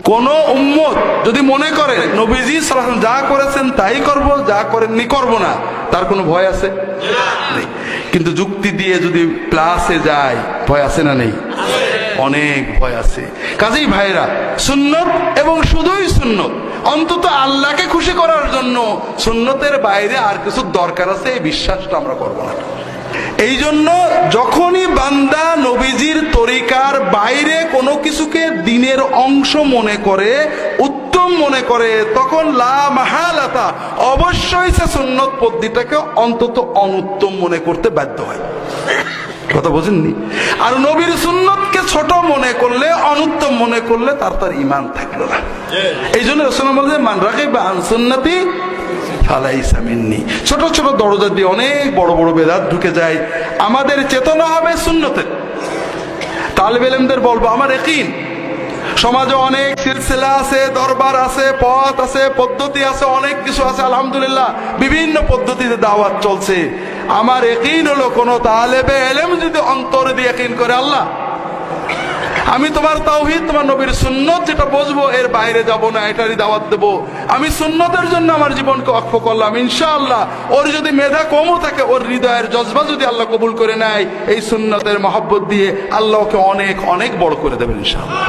কোন উম্মত যদি মনে করে নবীজি সাল্লাল্লাহু আলাইহি ওয়াসাল্লাম যা করেছেন তাই করব, যা করেননি করব না, তার কোনো ভয় আছে? নেই। কিন্তু যুক্তি দিয়ে যদি প্লাসে যায়, ভয় আছে না নেই? অনেক ভয় আছে। কাজেই ভাইরা, সুন্নত এবং শুধুই সুন্নত, অন্তত আল্লাহকে খুশি করার জন্য সুন্নতের বাইরে আর কিছু দরকার আছে, এই বিশ্বাসটা আমরা করবো না। এই জন্য যখনই বান্দা নবীজির তরিকার বাইরে কোনো কিছুকে দিনের অংশ মনে করে, উত্তম মনে করে, তখন লা মাহালাতা অবশ্যই সে সুন্নত পদ্ধতিটাকে অন্তত অনুত্তম মনে করতে বাধ্য হয়। কথা বোঝেননি? আর নবীর সুন্নতকে ছোট মনে করলে, অনুত্তম মনে করলে তার ঈমান থাকলো না। এই জন্য রাসূলুল্লাহ বলেন, মান রাগিবা আন সুন্নতি ফালাইসা মিন্নি। ছোট ছোট দরজা দিয়ে অনেক বড় বড় বেদাত ঢুকে যায়। আমাদের চেতনা হবে সুন্নতের। তালেব ইলমদের বলবো, আমার ইয়াকিন সমাজে অনেক সিলসিলা আছে, দরবার আছে, পথ আছে, পদ্ধতি আছে, অনেক কিছু আছে, আলহামদুলিল্লাহ বিভিন্ন পদ্ধতিতে দাওয়াত চলছে। আমার ইয়াকিন হলো, কোন তালেবে ইলম যদি অন্তরে দিয়ে ইয়াকিন করে, আল্লাহ আমি তোমার তাওহীদ, তোমার নবীর সুন্নত যেটা বুঝবো, এর বাইরে যাব না, এটারই দাওয়াত দেব, আমি সুন্নতের জন্য আমার জীবনকে ওয়াকফ করলাম, ইনশাআল্লাহ ওর যদি মেধা কমও থাকে, ওর হৃদয়ের জজবা যদি আল্লাহ কবুল করে নেয়, এই সুন্নতের মহব্বত দিয়ে আল্লাহকে অনেক অনেক বড় করে দেবেন ইনশাআল্লাহ।